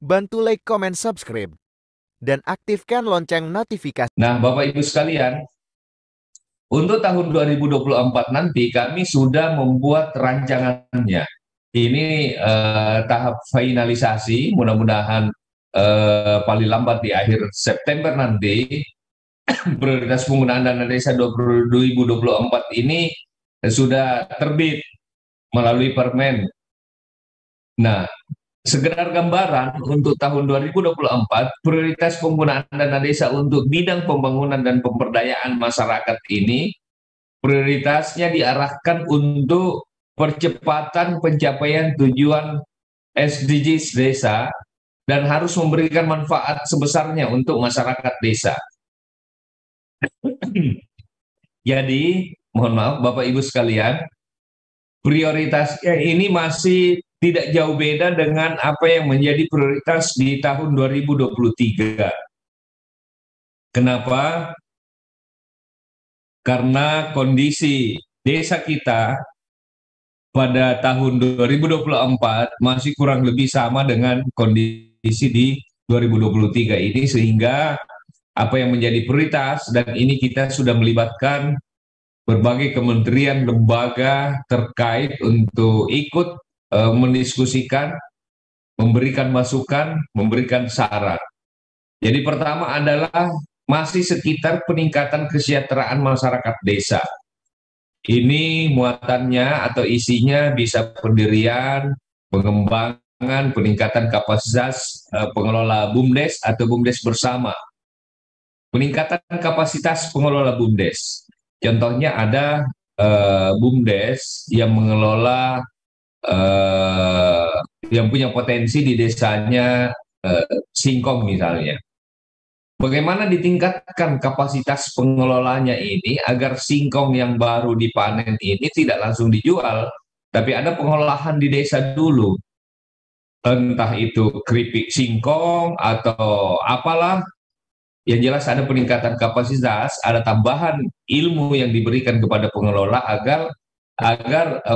Bantu like, comment, subscribe, dan aktifkan lonceng notifikasi. Nah, Bapak Ibu sekalian, untuk tahun 2024 nanti kami sudah membuat rancangannya. Ini tahap finalisasi, mudah-mudahan paling lambat di akhir September nanti, prioritas penggunaan dana desa 2024 ini sudah terbit melalui Permen. Nah, sekedar gambaran untuk tahun 2024, prioritas penggunaan dana desa untuk bidang pembangunan dan pemberdayaan masyarakat ini prioritasnya diarahkan untuk percepatan pencapaian tujuan SDGs desa dan harus memberikan manfaat sebesarnya untuk masyarakat desa. Jadi, mohon maaf Bapak Ibu sekalian, prioritasnya ini masih tidak jauh beda dengan apa yang menjadi prioritas di tahun 2023. Kenapa? Karena kondisi desa kita pada tahun 2024 masih kurang lebih sama dengan kondisi di 2023 ini, sehingga apa yang menjadi prioritas, dan ini kita sudah melibatkan berbagai kementerian lembaga terkait untuk ikut mendiskusikan, memberikan masukan, memberikan saran. Jadi pertama adalah masih sekitar peningkatan kesejahteraan masyarakat desa. Ini muatannya atau isinya bisa pendirian, pengembangan, peningkatan kapasitas pengelola BUMDes atau BUMDes bersama. Peningkatan kapasitas pengelola BUMDes. Contohnya ada BUMDes yang mengelola yang punya potensi di desanya singkong misalnya. Bagaimana ditingkatkan kapasitas pengelolanya ini agar singkong yang baru dipanen ini tidak langsung dijual, tapi ada pengolahan di desa dulu. Entah itu keripik singkong atau apalah, yang jelas ada peningkatan kapasitas, ada tambahan ilmu yang diberikan kepada pengelola agar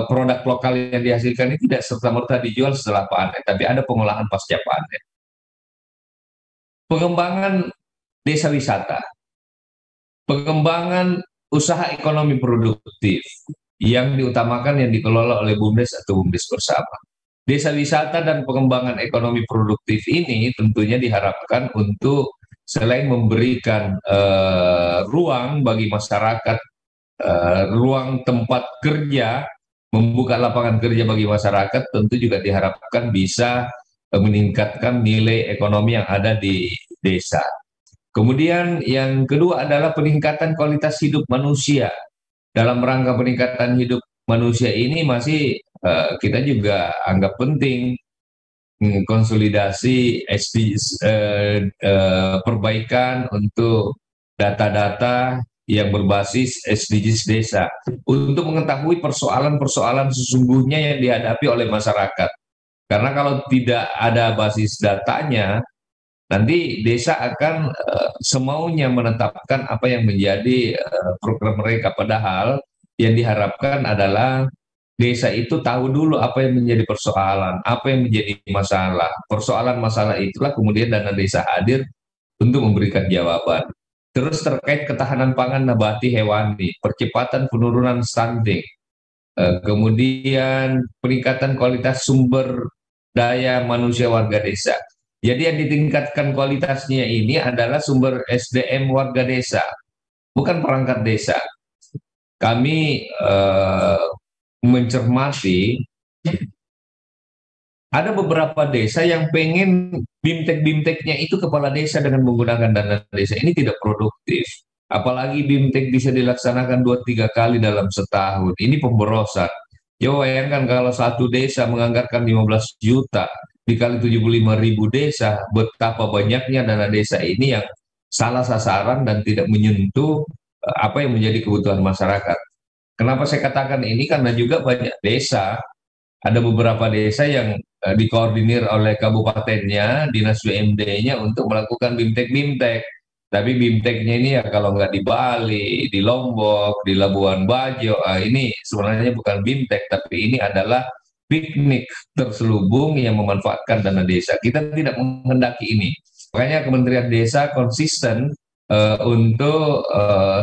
produk lokal yang dihasilkan ini tidak serta-merta dijual setelah panen, tapi ada pengolahan pasca panen. Pengembangan desa wisata, pengembangan usaha ekonomi produktif yang diutamakan yang dikelola oleh BUMDes atau BUMDes bersama. Desa wisata dan pengembangan ekonomi produktif ini tentunya diharapkan untuk selain memberikan ruang bagi masyarakat, ruang tempat kerja, membuka lapangan kerja bagi masyarakat, tentu juga diharapkan bisa meningkatkan nilai ekonomi yang ada di desa. Kemudian yang kedua adalah peningkatan kualitas hidup manusia. Dalam rangka peningkatan hidup manusia ini masih kita juga anggap penting konsolidasi SDGs, perbaikan untuk data-data yang berbasis SDGs desa untuk mengetahui persoalan-persoalan sesungguhnya yang dihadapi oleh masyarakat. Karena kalau tidak ada basis datanya, nanti desa akan semaunya menetapkan apa yang menjadi program mereka. Padahal yang diharapkan adalah desa itu tahu dulu apa yang menjadi persoalan, apa yang menjadi masalah. Persoalan masalah itulah kemudian dana desa hadir untuk memberikan jawaban. Terus terkait ketahanan pangan nabati hewani, percepatan penurunan stunting, kemudian peningkatan kualitas sumber daya manusia warga desa. Jadi yang ditingkatkan kualitasnya ini adalah sumber SDM warga desa, bukan perangkat desa. Kami mencermati ada beberapa desa yang pengen bimtek-bimteknya itu kepala desa dengan menggunakan dana desa. Ini tidak produktif. Apalagi bimtek bisa dilaksanakan 2-3 kali dalam setahun. Ini pemborosan. Coba bayangkan kalau satu desa menganggarkan 15 juta dikali 75.000 desa, betapa banyaknya dana desa ini yang salah sasaran dan tidak menyentuh apa yang menjadi kebutuhan masyarakat. Kenapa saya katakan ini? Karena juga banyak desa, ada beberapa desa yang dikoordinir oleh kabupatennya, dinas BMD-nya untuk melakukan bimtek-bimtek. Tapi bimteknya ini ya kalau nggak di Bali, di Lombok, di Labuan Bajo, ini sebenarnya bukan bimtek, tapi ini adalah piknik terselubung yang memanfaatkan dana desa. Kita tidak menghendaki ini. Makanya Kementerian Desa konsisten untuk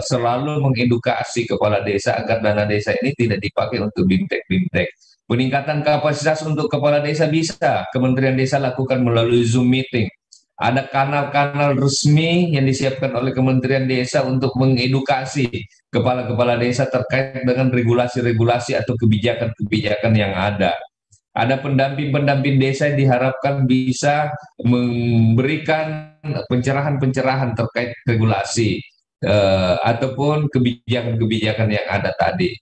selalu mengedukasi kepala desa agar dana desa ini tidak dipakai untuk bimtek-bimtek. Peningkatan kapasitas untuk kepala desa bisa Kementerian Desa lakukan melalui Zoom meeting. Ada kanal-kanal resmi yang disiapkan oleh Kementerian Desa untuk mengedukasi kepala-kepala desa terkait dengan regulasi-regulasi atau kebijakan-kebijakan yang ada. Ada pendamping-pendamping desa yang diharapkan bisa memberikan pencerahan-pencerahan terkait regulasi ataupun kebijakan-kebijakan yang ada tadi.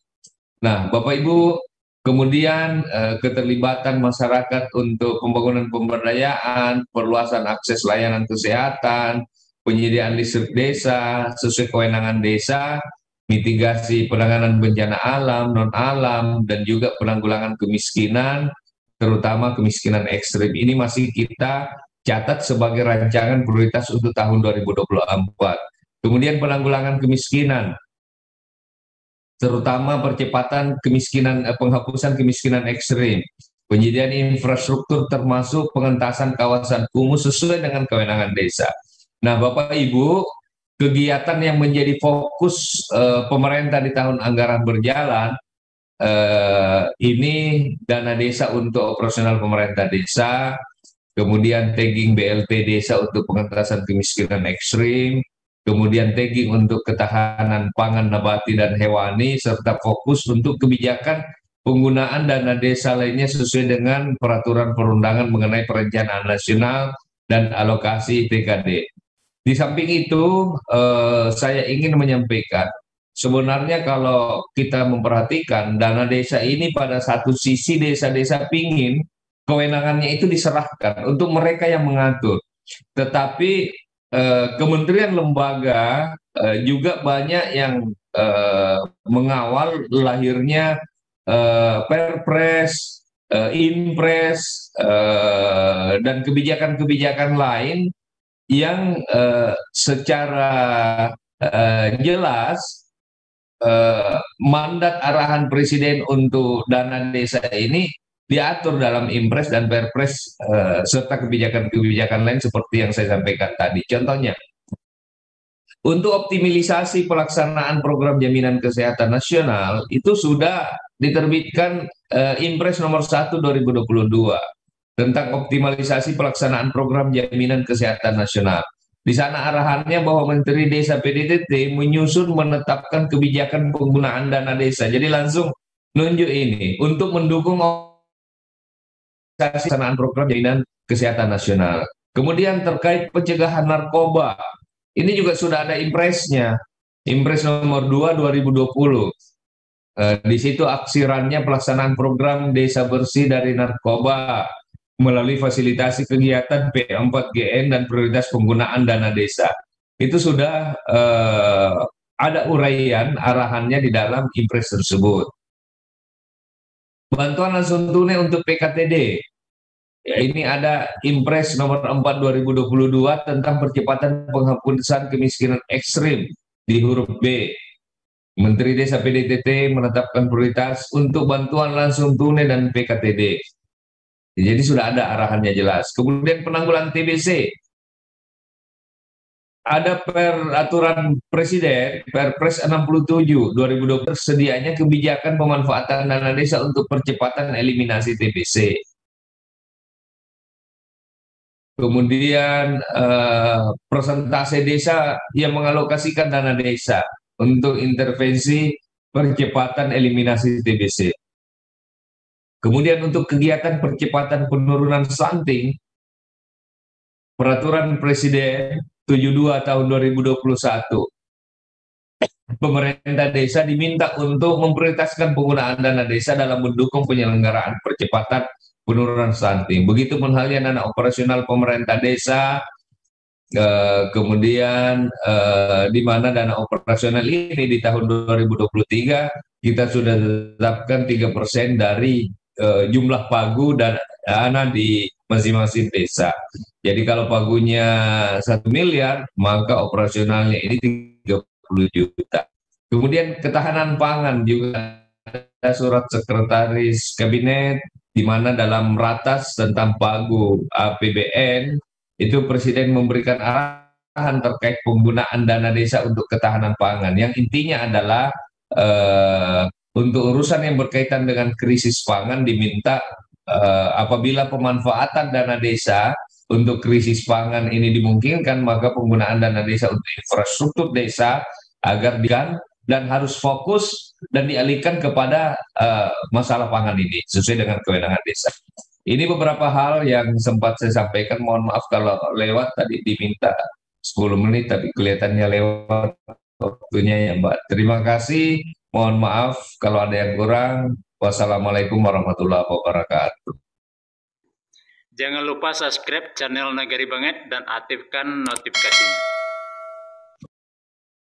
Nah, Bapak Ibu, kemudian keterlibatan masyarakat untuk pembangunan pemberdayaan, perluasan akses layanan kesehatan, penyediaan listrik desa sesuai kewenangan desa, mitigasi penanganan bencana alam, non-alam, dan juga penanggulangan kemiskinan, terutama kemiskinan ekstrim. Ini masih kita catat sebagai rancangan prioritas untuk tahun 2024. Kemudian penanggulangan kemiskinan, terutama percepatan kemiskinan, penghapusan kemiskinan ekstrim, penyediaan infrastruktur termasuk pengentasan kawasan kumuh sesuai dengan kewenangan desa. Nah, Bapak Ibu, kegiatan yang menjadi fokus pemerintah di tahun anggaran berjalan ini dana desa untuk operasional pemerintah desa, kemudian tagging BLT desa untuk pengentasan kemiskinan ekstrim, kemudian tagging untuk ketahanan pangan nabati dan hewani, serta fokus untuk kebijakan penggunaan dana desa lainnya sesuai dengan peraturan perundangan mengenai perencanaan nasional dan alokasi TKD. Di samping itu, saya ingin menyampaikan, sebenarnya kalau kita memperhatikan dana desa ini pada satu sisi desa-desa pingin kewenangannya itu diserahkan untuk mereka yang mengatur. Tetapi kementerian lembaga juga banyak yang mengawal lahirnya Perpres, Inpres, dan kebijakan-kebijakan lain yang secara jelas mandat arahan Presiden untuk dana desa ini diatur dalam Impres dan Perpres serta kebijakan-kebijakan lain seperti yang saya sampaikan tadi. Contohnya, untuk optimalisasi pelaksanaan program jaminan kesehatan nasional itu sudah diterbitkan Impres nomor 1 2022 tentang optimalisasi pelaksanaan program jaminan kesehatan nasional. Di sana arahannya bahwa Menteri Desa PDTT menyusun menetapkan kebijakan penggunaan dana desa. Jadi langsung nunjuk ini untuk mendukung pelaksanaan program jaminan kesehatan nasional. Kemudian terkait pencegahan narkoba, ini juga sudah ada impresnya, Impres nomor 2 2020. Di situ aksirannya pelaksanaan program desa bersih dari narkoba melalui fasilitasi kegiatan P4GN dan prioritas penggunaan dana desa. Itu sudah ada uraian arahannya di dalam Impres tersebut. Bantuan langsung tunai untuk PKTD. Ya, ini ada Impres nomor 4 2022 tentang percepatan penghapusan kemiskinan ekstrim di huruf B. Menteri Desa PDTT menetapkan prioritas untuk bantuan langsung tunai dan PKTD. Jadi sudah ada arahannya jelas. Kemudian penanggulangan TBC. Ada peraturan Presiden, Perpres 67 2020 sedianya kebijakan pemanfaatan dana desa untuk percepatan eliminasi TBC. Kemudian persentase desa yang mengalokasikan dana desa untuk intervensi percepatan eliminasi TBC. Kemudian untuk kegiatan percepatan penurunan stunting, Peraturan Presiden 72 tahun 2021, pemerintah desa diminta untuk memprioritaskan penggunaan dana desa dalam mendukung penyelenggaraan percepatan penurunan stunting. Begitu pun halnya dana operasional pemerintah desa, kemudian di mana dana operasional ini di tahun 2023 kita sudah tetapkan 3% dari jumlah pagu dan dana di masing-masing desa. Jadi kalau pagunya 1 miliar, maka operasionalnya ini 30 juta. Kemudian ketahanan pangan juga ada surat sekretaris kabinet di mana dalam ratas tentang pagu APBN itu Presiden memberikan arahan terkait penggunaan dana desa untuk ketahanan pangan. Yang intinya adalah untuk urusan yang berkaitan dengan krisis pangan diminta apabila pemanfaatan dana desa untuk krisis pangan ini dimungkinkan, maka penggunaan dana desa untuk infrastruktur desa agar dan harus fokus dan dialihkan kepada masalah pangan ini sesuai dengan kewenangan desa. Ini beberapa hal yang sempat saya sampaikan. Mohon maaf kalau lewat, tadi diminta 10 menit tapi kelihatannya lewat waktunya ya Mbak. Terima kasih. Mohon maaf kalau ada yang kurang. Wassalamualaikum warahmatullahi wabarakatuh. Jangan lupa subscribe channel Nagari Banget dan aktifkan notifikasinya.